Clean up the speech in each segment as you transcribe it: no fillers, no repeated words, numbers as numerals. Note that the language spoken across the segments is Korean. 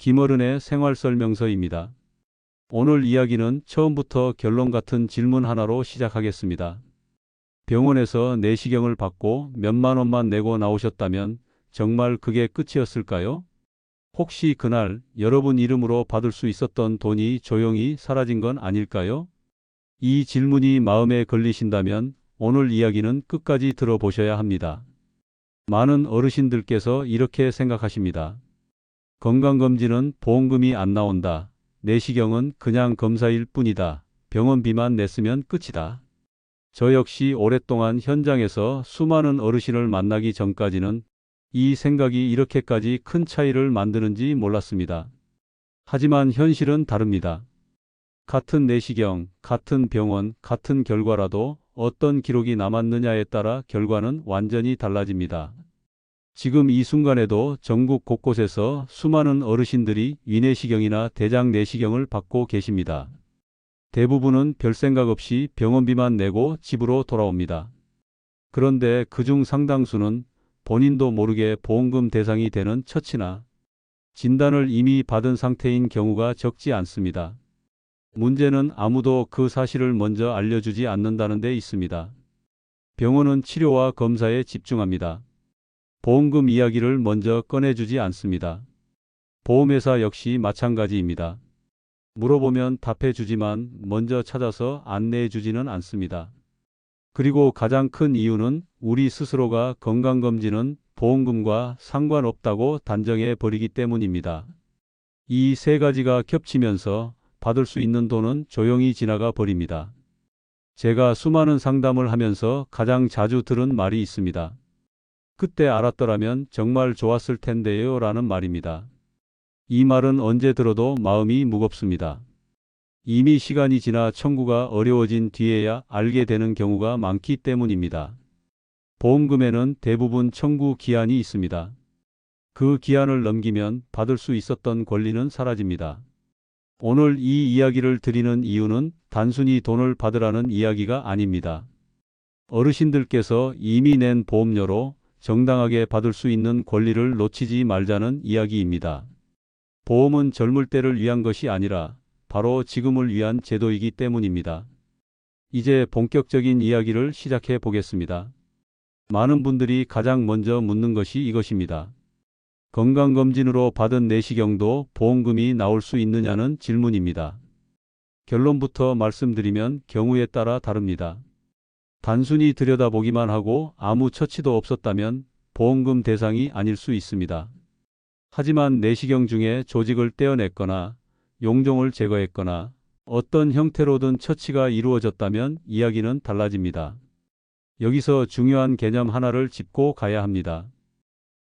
김어른의 생활설명서입니다. 오늘 이야기는 처음부터 결론 같은 질문 하나로 시작하겠습니다. 병원에서 내시경을 받고 몇만 원만 내고 나오셨다면 정말 그게 끝이었을까요? 혹시 그날 여러분 이름으로 받을 수 있었던 돈이 조용히 사라진 건 아닐까요? 이 질문이 마음에 걸리신다면 오늘 이야기는 끝까지 들어보셔야 합니다. 많은 어르신들께서 이렇게 생각하십니다. 건강검진은 보험금이 안 나온다. 내시경은 그냥 검사일 뿐이다. 병원비만 냈으면 끝이다. 저 역시 오랫동안 현장에서 수많은 어르신을 만나기 전까지는 이 생각이 이렇게까지 큰 차이를 만드는지 몰랐습니다. 하지만 현실은 다릅니다. 같은 내시경, 같은 병원, 같은 결과라도 어떤 기록이 남았느냐에 따라 결과는 완전히 달라집니다. 지금 이 순간에도 전국 곳곳에서 수많은 어르신들이 위내시경이나 대장 내시경을 받고 계십니다. 대부분은 별 생각 없이 병원비만 내고 집으로 돌아옵니다. 그런데 그중 상당수는 본인도 모르게 보험금 대상이 되는 처치나 진단을 이미 받은 상태인 경우가 적지 않습니다. 문제는 아무도 그 사실을 먼저 알려주지 않는다는 데 있습니다. 병원은 치료와 검사에 집중합니다. 보험금 이야기를 먼저 꺼내주지 않습니다. 보험회사 역시 마찬가지입니다. 물어보면 답해주지만 먼저 찾아서 안내해주지는 않습니다. 그리고 가장 큰 이유는 우리 스스로가 건강검진은 보험금과 상관없다고 단정해 버리기 때문입니다. 이 세 가지가 겹치면서 받을 수 있는 돈은 조용히 지나가 버립니다. 제가 수많은 상담을 하면서 가장 자주 들은 말이 있습니다. 그때 알았더라면 정말 좋았을 텐데요 라는 말입니다. 이 말은 언제 들어도 마음이 무겁습니다. 이미 시간이 지나 청구가 어려워진 뒤에야 알게 되는 경우가 많기 때문입니다. 보험금에는 대부분 청구 기한이 있습니다. 그 기한을 넘기면 받을 수 있었던 권리는 사라집니다. 오늘 이 이야기를 드리는 이유는 단순히 돈을 받으라는 이야기가 아닙니다. 어르신들께서 이미 낸 보험료로 정당하게 받을 수 있는 권리를 놓치지 말자는 이야기입니다. 보험은 젊을 때를 위한 것이 아니라 바로 지금을 위한 제도이기 때문입니다. 이제 본격적인 이야기를 시작해 보겠습니다. 많은 분들이 가장 먼저 묻는 것이 이것입니다. 건강검진으로 받은 내시경도 보험금이 나올 수 있느냐는 질문입니다. 결론부터 말씀드리면 경우에 따라 다릅니다. 단순히 들여다보기만 하고 아무 처치도 없었다면 보험금 대상이 아닐 수 있습니다. 하지만 내시경 중에 조직을 떼어냈거나 용종을 제거했거나 어떤 형태로든 처치가 이루어졌다면 이야기는 달라집니다. 여기서 중요한 개념 하나를 짚고 가야 합니다.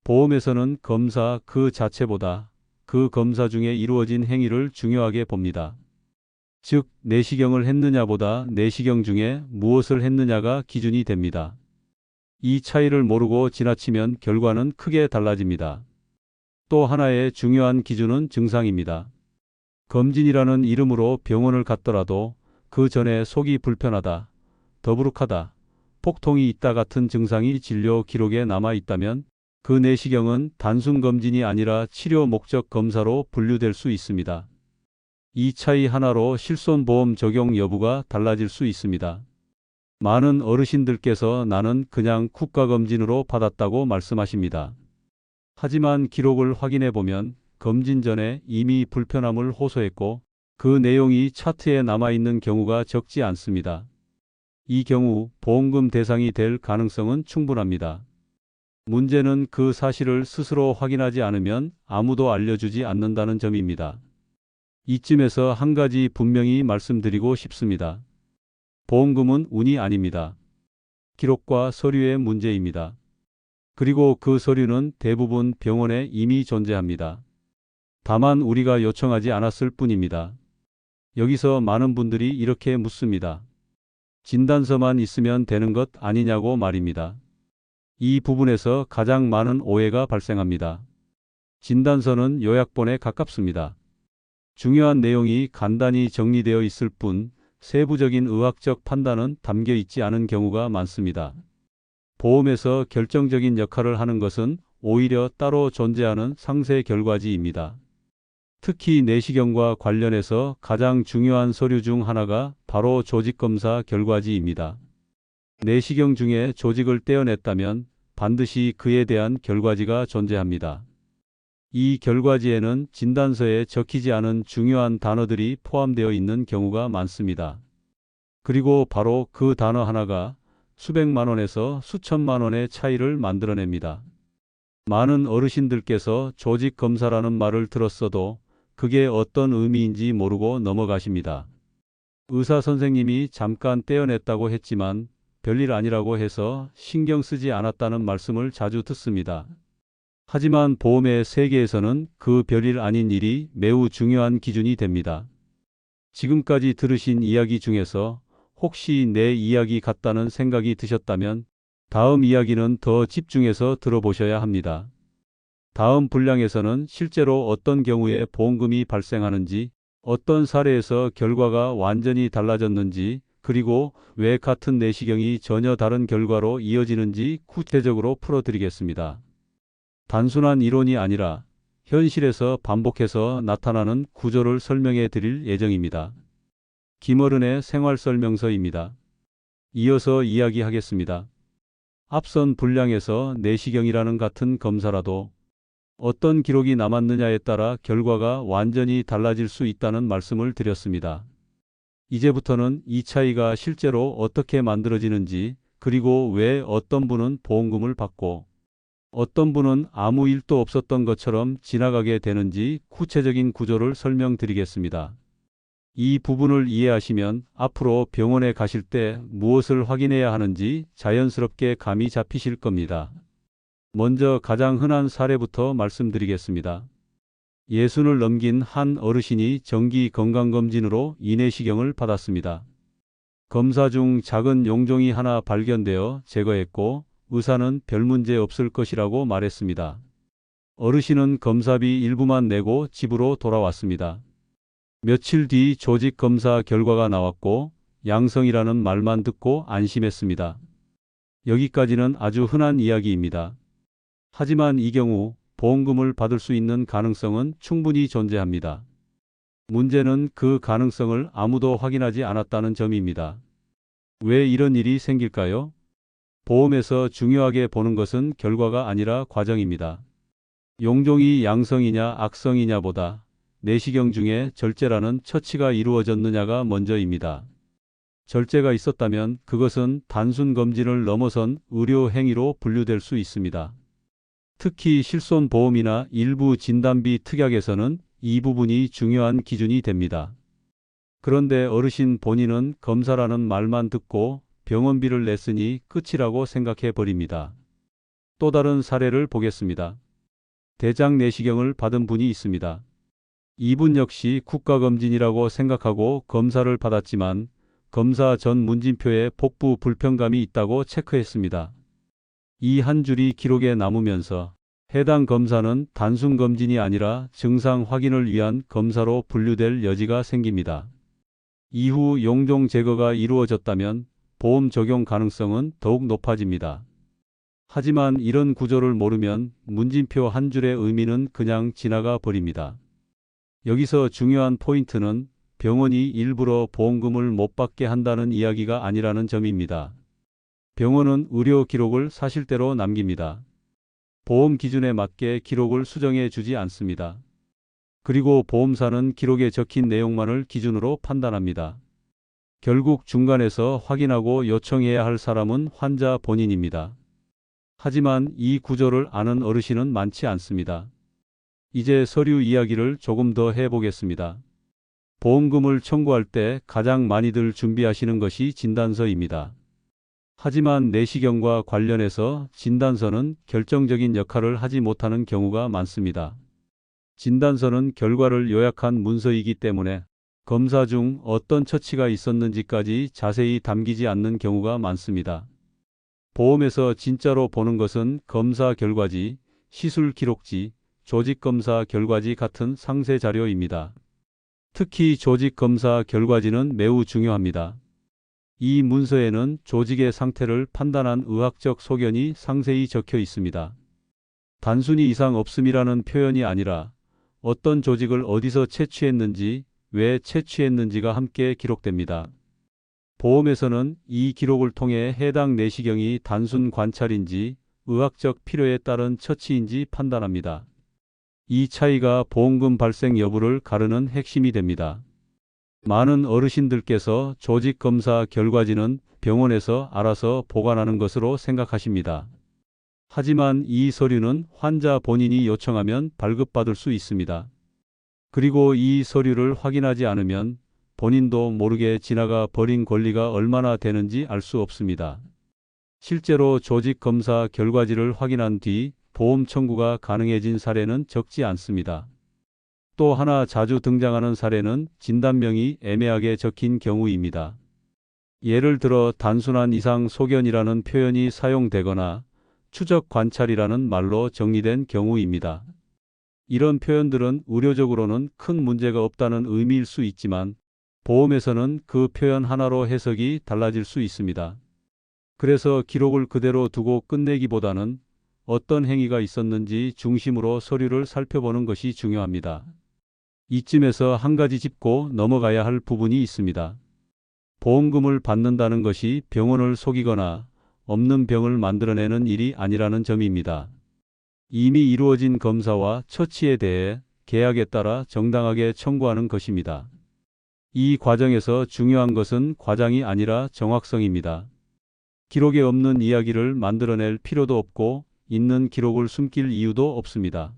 보험에서는 검사 그 자체보다 그 검사 중에 이루어진 행위를 중요하게 봅니다. 즉, 내시경을 했느냐보다 내시경 중에 무엇을 했느냐가 기준이 됩니다. 이 차이를 모르고 지나치면 결과는 크게 달라집니다. 또 하나의 중요한 기준은 증상입니다. 검진이라는 이름으로 병원을 갔더라도 그 전에 속이 불편하다, 더부룩하다, 폭통이 있다 같은 증상이 진료 기록에 남아 있다면 그 내시경은 단순 검진이 아니라 치료 목적 검사로 분류될 수 있습니다. 이 차이 하나로 실손보험 적용 여부가 달라질 수 있습니다. 많은 어르신들께서 나는 그냥 국가검진으로 받았다고 말씀하십니다. 하지만 기록을 확인해 보면 검진 전에 이미 불편함을 호소했고 그 내용이 차트에 남아있는 경우가 적지 않습니다. 이 경우 보험금 대상이 될 가능성은 충분합니다. 문제는 그 사실을 스스로 확인하지 않으면 아무도 알려주지 않는다는 점입니다. 이쯤에서 한 가지 분명히 말씀드리고 싶습니다. 보험금은 운이 아닙니다. 기록과 서류의 문제입니다. 그리고 그 서류는 대부분 병원에 이미 존재합니다. 다만 우리가 요청하지 않았을 뿐입니다. 여기서 많은 분들이 이렇게 묻습니다. 진단서만 있으면 되는 것 아니냐고 말입니다. 이 부분에서 가장 많은 오해가 발생합니다. 진단서는 요약본에 가깝습니다. 중요한 내용이 간단히 정리되어 있을 뿐 세부적인 의학적 판단은 담겨 있지 않은 경우가 많습니다. 보험에서 결정적인 역할을 하는 것은 오히려 따로 존재하는 상세 결과지입니다. 특히 내시경과 관련해서 가장 중요한 서류 중 하나가 바로 조직검사 결과지입니다. 내시경 중에 조직을 떼어냈다면 반드시 그에 대한 결과지가 존재합니다. 이 결과지에는 진단서에 적히지 않은 중요한 단어들이 포함되어 있는 경우가 많습니다. 그리고 바로 그 단어 하나가 수백만 원에서 수천만 원의 차이를 만들어냅니다. 많은 어르신들께서 조직 검사라는 말을 들었어도 그게 어떤 의미인지 모르고 넘어가십니다. 의사 선생님이 잠깐 떼어냈다고 했지만 별일 아니라고 해서 신경 쓰지 않았다는 말씀을 자주 듣습니다. 하지만 보험의 세계에서는 그 별일 아닌 일이 매우 중요한 기준이 됩니다. 지금까지 들으신 이야기 중에서 혹시 내 이야기 같다는 생각이 드셨다면 다음 이야기는 더 집중해서 들어보셔야 합니다. 다음 분량에서는 실제로 어떤 경우에 보험금이 발생하는지, 어떤 사례에서 결과가 완전히 달라졌는지, 그리고 왜 같은 내시경이 전혀 다른 결과로 이어지는지 구체적으로 풀어드리겠습니다. 단순한 이론이 아니라 현실에서 반복해서 나타나는 구조를 설명해 드릴 예정입니다. 김어른의 생활설명서입니다. 이어서 이야기하겠습니다. 앞선 분량에서 내시경이라는 같은 검사라도 어떤 기록이 남았느냐에 따라 결과가 완전히 달라질 수 있다는 말씀을 드렸습니다. 이제부터는 이 차이가 실제로 어떻게 만들어지는지, 그리고 왜 어떤 분은 보험금을 받고 어떤 분은 아무 일도 없었던 것처럼 지나가게 되는지 구체적인 구조를 설명드리겠습니다. 이 부분을 이해하시면 앞으로 병원에 가실 때 무엇을 확인해야 하는지 자연스럽게 감이 잡히실 겁니다. 먼저 가장 흔한 사례부터 말씀드리겠습니다. 60을 넘긴 한 어르신이 정기 건강검진으로 내시경을 받았습니다. 검사 중 작은 용종이 하나 발견되어 제거했고 의사는 별 문제 없을 것이라고 말했습니다. 어르신은 검사비 일부만 내고 집으로 돌아왔습니다. 며칠 뒤 조직 검사 결과가 나왔고 양성이라는 말만 듣고 안심했습니다. 여기까지는 아주 흔한 이야기입니다. 하지만 이 경우 보험금을 받을 수 있는 가능성은 충분히 존재합니다. 문제는 그 가능성을 아무도 확인하지 않았다는 점입니다. 왜 이런 일이 생길까요? 보험에서 중요하게 보는 것은 결과가 아니라 과정입니다. 용종이 양성이냐 악성이냐보다 내시경 중에 절제라는 처치가 이루어졌느냐가 먼저입니다. 절제가 있었다면 그것은 단순 검진을 넘어선 의료 행위로 분류될 수 있습니다. 특히 실손보험이나 일부 진단비 특약에서는 이 부분이 중요한 기준이 됩니다. 그런데 어르신 본인은 검사라는 말만 듣고 병원비를 냈으니 끝이라고 생각해 버립니다. 또 다른 사례를 보겠습니다. 대장 내시경을 받은 분이 있습니다. 이분 역시 국가검진이라고 생각하고 검사를 받았지만 검사 전 문진표에 복부 불편감이 있다고 체크했습니다. 이 한 줄이 기록에 남으면서 해당 검사는 단순 검진이 아니라 증상 확인을 위한 검사로 분류될 여지가 생깁니다. 이후 용종 제거가 이루어졌다면 보험 적용 가능성은 더욱 높아집니다. 하지만 이런 구조를 모르면 문진표 한 줄의 의미는 그냥 지나가 버립니다. 여기서 중요한 포인트는 병원이 일부러 보험금을 못 받게 한다는 이야기가 아니라는 점입니다. 병원은 의료 기록을 사실대로 남깁니다. 보험 기준에 맞게 기록을 수정해 주지 않습니다. 그리고 보험사는 기록에 적힌 내용만을 기준으로 판단합니다. 결국 중간에서 확인하고 요청해야 할 사람은 환자 본인입니다. 하지만 이 구조를 아는 어르신은 많지 않습니다. 이제 서류 이야기를 조금 더 해보겠습니다. 보험금을 청구할 때 가장 많이들 준비하시는 것이 진단서입니다. 하지만 내시경과 관련해서 진단서는 결정적인 역할을 하지 못하는 경우가 많습니다. 진단서는 결과를 요약한 문서이기 때문에 검사 중 어떤 처치가 있었는지까지 자세히 담기지 않는 경우가 많습니다. 보험에서 진짜로 보는 것은 검사 결과지, 시술 기록지, 조직검사 결과지 같은 상세 자료입니다. 특히 조직검사 결과지는 매우 중요합니다. 이 문서에는 조직의 상태를 판단한 의학적 소견이 상세히 적혀 있습니다. 단순히 이상 없음이라는 표현이 아니라 어떤 조직을 어디서 채취했는지, 왜 채취했는지가 함께 기록됩니다. 보험에서는 이 기록을 통해 해당 내시경이 단순 관찰인지 의학적 필요에 따른 처치인지 판단합니다. 이 차이가 보험금 발생 여부를 가르는 핵심이 됩니다. 많은 어르신들께서 조직 검사 결과지는 병원에서 알아서 보관하는 것으로 생각하십니다. 하지만 이 서류는 환자 본인이 요청하면 발급받을 수 있습니다. 그리고 이 서류를 확인하지 않으면 본인도 모르게 지나가 버린 권리가 얼마나 되는지 알 수 없습니다. 실제로 조직 검사 결과지를 확인한 뒤 보험 청구가 가능해진 사례는 적지 않습니다. 또 하나 자주 등장하는 사례는 진단명이 애매하게 적힌 경우입니다. 예를 들어 단순한 이상 소견이라는 표현이 사용되거나 추적 관찰이라는 말로 정리된 경우입니다. 이런 표현들은 의료적으로는 큰 문제가 없다는 의미일 수 있지만 보험에서는 그 표현 하나로 해석이 달라질 수 있습니다. 그래서 기록을 그대로 두고 끝내기보다는 어떤 행위가 있었는지 중심으로 서류를 살펴보는 것이 중요합니다. 이쯤에서 한 가지 짚고 넘어가야 할 부분이 있습니다. 보험금을 받는다는 것이 병원을 속이거나 없는 병을 만들어내는 일이 아니라는 점입니다. 이미 이루어진 검사와 처치에 대해 계약에 따라 정당하게 청구하는 것입니다. 이 과정에서 중요한 것은 과장이 아니라 정확성입니다. 기록에 없는 이야기를 만들어낼 필요도 없고 있는 기록을 숨길 이유도 없습니다.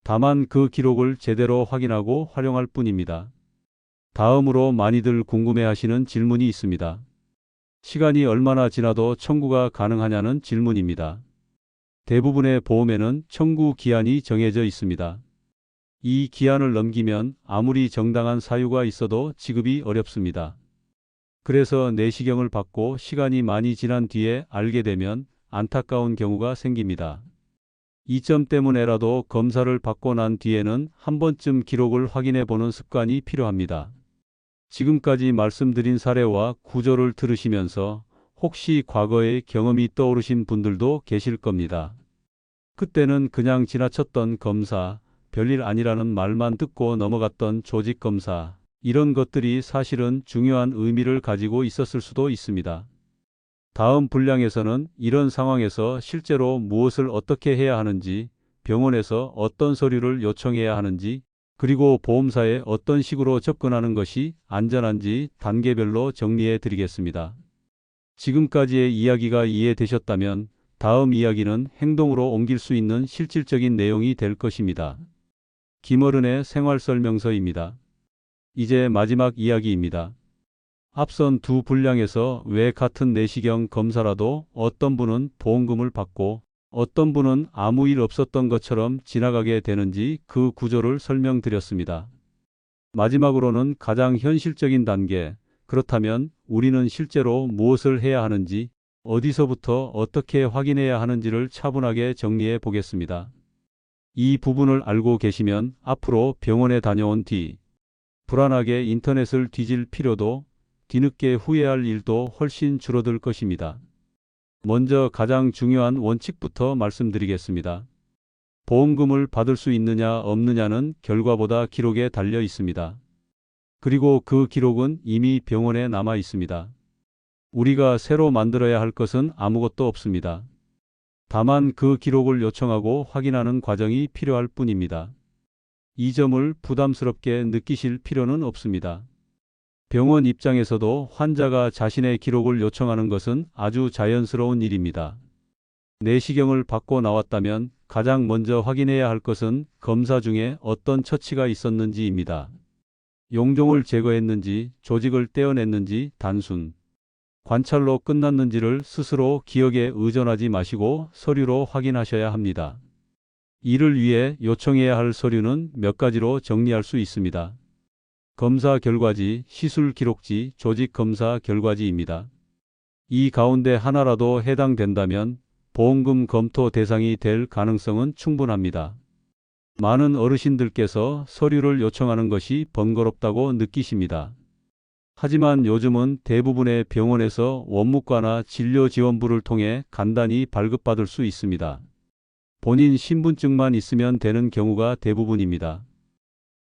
다만 그 기록을 제대로 확인하고 활용할 뿐입니다. 다음으로 많이들 궁금해하시는 질문이 있습니다. 시간이 얼마나 지나도 청구가 가능하냐는 질문입니다. 대부분의 보험에는 청구 기한이 정해져 있습니다. 이 기한을 넘기면 아무리 정당한 사유가 있어도 지급이 어렵습니다. 그래서 내시경을 받고 시간이 많이 지난 뒤에 알게 되면 안타까운 경우가 생깁니다. 이 점 때문에라도 검사를 받고 난 뒤에는 한 번쯤 기록을 확인해 보는 습관이 필요합니다. 지금까지 말씀드린 사례와 구조를 들으시면서 혹시 과거의 경험이 떠오르신 분들도 계실 겁니다. 그때는 그냥 지나쳤던 검사, 별일 아니라는 말만 듣고 넘어갔던 조직 검사, 이런 것들이 사실은 중요한 의미를 가지고 있었을 수도 있습니다. 다음 분량에서는 이런 상황에서 실제로 무엇을 어떻게 해야 하는지, 병원에서 어떤 서류를 요청해야 하는지, 그리고 보험사에 어떤 식으로 접근하는 것이 안전한지 단계별로 정리해 드리겠습니다. 지금까지의 이야기가 이해되셨다면 다음 이야기는 행동으로 옮길 수 있는 실질적인 내용이 될 것입니다. 김어른의 생활설명서입니다. 이제 마지막 이야기입니다. 앞선 두 분량에서 왜 같은 내시경 검사라도 어떤 분은 보험금을 받고 어떤 분은 아무 일 없었던 것처럼 지나가게 되는지 그 구조를 설명드렸습니다. 마지막으로는 가장 현실적인 단계, 그렇다면 우리는 실제로 무엇을 해야 하는지, 어디서부터 어떻게 확인해야 하는지를 차분하게 정리해 보겠습니다. 이 부분을 알고 계시면 앞으로 병원에 다녀온 뒤 불안하게 인터넷을 뒤질 필요도, 뒤늦게 후회할 일도 훨씬 줄어들 것입니다. 먼저 가장 중요한 원칙부터 말씀드리겠습니다. 보험금을 받을 수 있느냐 없느냐는 결과보다 기록에 달려 있습니다. 그리고 그 기록은 이미 병원에 남아 있습니다. 우리가 새로 만들어야 할 것은 아무것도 없습니다. 다만 그 기록을 요청하고 확인하는 과정이 필요할 뿐입니다. 이 점을 부담스럽게 느끼실 필요는 없습니다. 병원 입장에서도 환자가 자신의 기록을 요청하는 것은 아주 자연스러운 일입니다. 내시경을 받고 나왔다면 가장 먼저 확인해야 할 것은 검사 중에 어떤 처치가 있었는지입니다. 용종을 제거했는지, 조직을 떼어냈는지, 단순 관찰로 끝났는지를 스스로 기억에 의존하지 마시고 서류로 확인하셔야 합니다. 이를 위해 요청해야 할 서류는 몇 가지로 정리할 수 있습니다. 검사 결과지, 시술 기록지, 조직 검사 결과지입니다. 이 가운데 하나라도 해당된다면 보험금 검토 대상이 될 가능성은 충분합니다. 많은 어르신들께서 서류를 요청하는 것이 번거롭다고 느끼십니다. 하지만 요즘은 대부분의 병원에서 원무과나 진료지원부를 통해 간단히 발급받을 수 있습니다. 본인 신분증만 있으면 되는 경우가 대부분입니다.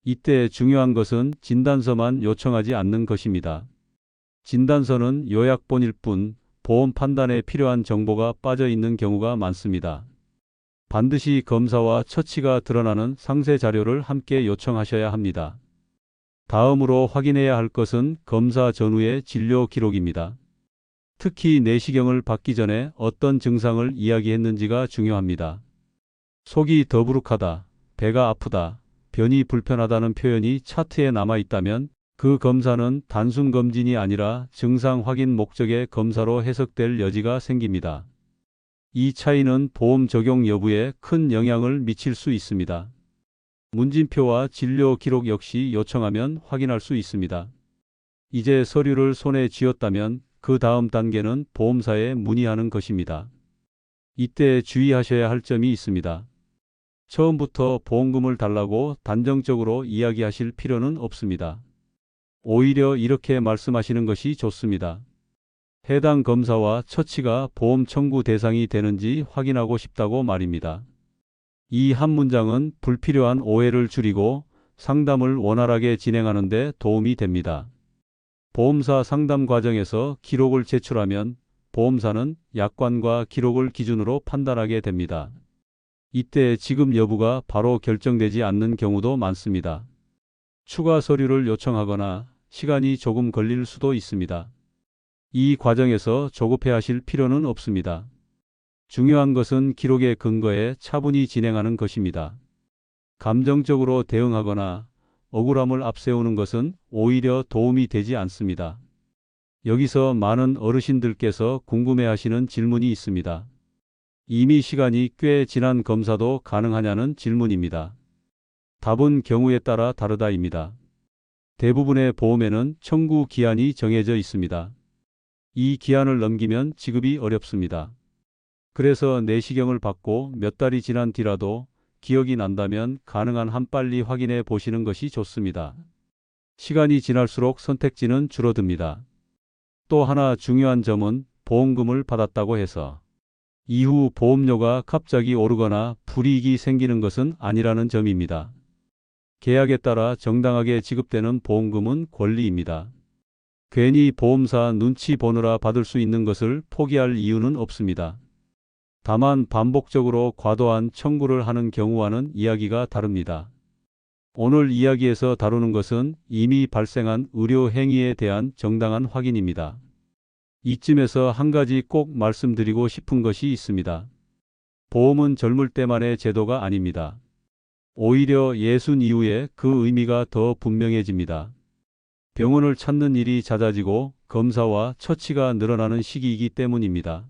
이때 중요한 것은 진단서만 요청하지 않는 것입니다. 진단서는 요약본일 뿐 보험 판단에 필요한 정보가 빠져 있는 경우가 많습니다. 반드시 검사와 처치가 드러나는 상세 자료를 함께 요청하셔야 합니다. 다음으로 확인해야 할 것은 검사 전후의 진료 기록입니다. 특히 내시경을 받기 전에 어떤 증상을 이야기했는지가 중요합니다. 속이 더부룩하다, 배가 아프다, 변이 불편하다는 표현이 차트에 남아 있다면 그 검사는 단순 검진이 아니라 증상 확인 목적의 검사로 해석될 여지가 생깁니다. 이 차이는 보험 적용 여부에 큰 영향을 미칠 수 있습니다. 문진표와 진료 기록 역시 요청하면 확인할 수 있습니다. 이제 서류를 손에 쥐었다면 그 다음 단계는 보험사에 문의하는 것입니다. 이때 주의하셔야 할 점이 있습니다. 처음부터 보험금을 달라고 단정적으로 이야기하실 필요는 없습니다. 오히려 이렇게 말씀하시는 것이 좋습니다. 해당 검사와 처치가 보험 청구 대상이 되는지 확인하고 싶다고 말입니다. 이 한 문장은 불필요한 오해를 줄이고 상담을 원활하게 진행하는 데 도움이 됩니다. 보험사 상담 과정에서 기록을 제출하면 보험사는 약관과 기록을 기준으로 판단하게 됩니다. 이때 지급 여부가 바로 결정되지 않는 경우도 많습니다. 추가 서류를 요청하거나 시간이 조금 걸릴 수도 있습니다. 이 과정에서 조급해하실 필요는 없습니다. 중요한 것은 기록의 근거에 차분히 진행하는 것입니다. 감정적으로 대응하거나 억울함을 앞세우는 것은 오히려 도움이 되지 않습니다. 여기서 많은 어르신들께서 궁금해하시는 질문이 있습니다. 이미 시간이 꽤 지난 검사도 가능하냐는 질문입니다. 답은 경우에 따라 다르다입니다. 대부분의 보험에는 청구 기한이 정해져 있습니다. 이 기한을 넘기면 지급이 어렵습니다. 그래서 내시경을 받고 몇 달이 지난 뒤라도 기억이 난다면 가능한 한 빨리 확인해 보시는 것이 좋습니다. 시간이 지날수록 선택지는 줄어듭니다. 또 하나 중요한 점은 보험금을 받았다고 해서 이후 보험료가 갑자기 오르거나 불이익이 생기는 것은 아니라는 점입니다. 계약에 따라 정당하게 지급되는 보험금은 권리입니다. 괜히 보험사 눈치 보느라 받을 수 있는 것을 포기할 이유는 없습니다. 다만 반복적으로 과도한 청구를 하는 경우와는 이야기가 다릅니다. 오늘 이야기에서 다루는 것은 이미 발생한 의료 행위에 대한 정당한 확인입니다. 이쯤에서 한 가지 꼭 말씀드리고 싶은 것이 있습니다. 보험은 젊을 때만의 제도가 아닙니다. 오히려 예순 이후에 그 의미가 더 분명해집니다. 병원을 찾는 일이 잦아지고 검사와 처치가 늘어나는 시기이기 때문입니다.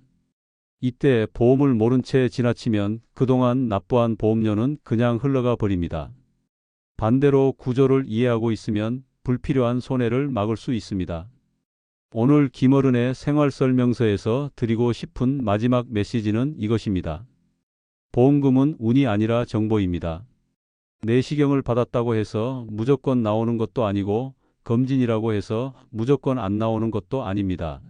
이때 보험을 모른 채 지나치면 그동안 납부한 보험료는 그냥 흘러가 버립니다. 반대로 구조를 이해하고 있으면 불필요한 손해를 막을 수 있습니다. 오늘 김어른의 생활설명서에서 드리고 싶은 마지막 메시지는 이것입니다. 보험금은 운이 아니라 정보입니다. 내시경을 받았다고 해서 무조건 나오는 것도 아니고 검진이라고 해서 무조건 안 나오는 것도 아닙니다.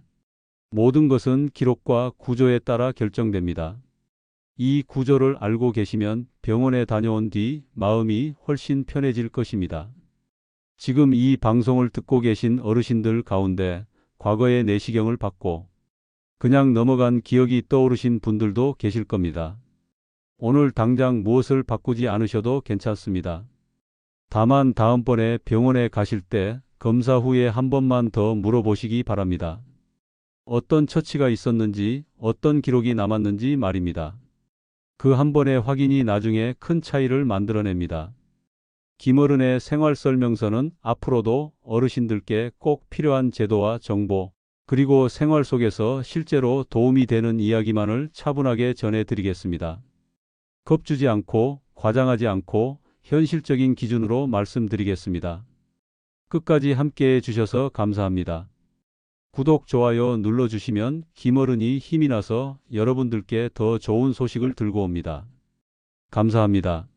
모든 것은 기록과 구조에 따라 결정됩니다. 이 구조를 알고 계시면 병원에 다녀온 뒤 마음이 훨씬 편해질 것입니다. 지금 이 방송을 듣고 계신 어르신들 가운데 과거에 내시경을 받고 그냥 넘어간 기억이 떠오르신 분들도 계실 겁니다. 오늘 당장 무엇을 바꾸지 않으셔도 괜찮습니다. 다만 다음번에 병원에 가실 때 검사 후에 한 번만 더 물어보시기 바랍니다. 어떤 처치가 있었는지, 어떤 기록이 남았는지 말입니다. 그 한 번의 확인이 나중에 큰 차이를 만들어냅니다. 김어른의 생활설명서는 앞으로도 어르신들께 꼭 필요한 제도와 정보, 그리고 생활 속에서 실제로 도움이 되는 이야기만을 차분하게 전해드리겠습니다. 겁주지 않고, 과장하지 않고, 현실적인 기준으로 말씀드리겠습니다. 끝까지 함께해 주셔서 감사합니다. 구독, 좋아요 눌러주시면 김어른이 힘이 나서 여러분들께 더 좋은 소식을 들고 옵니다. 감사합니다.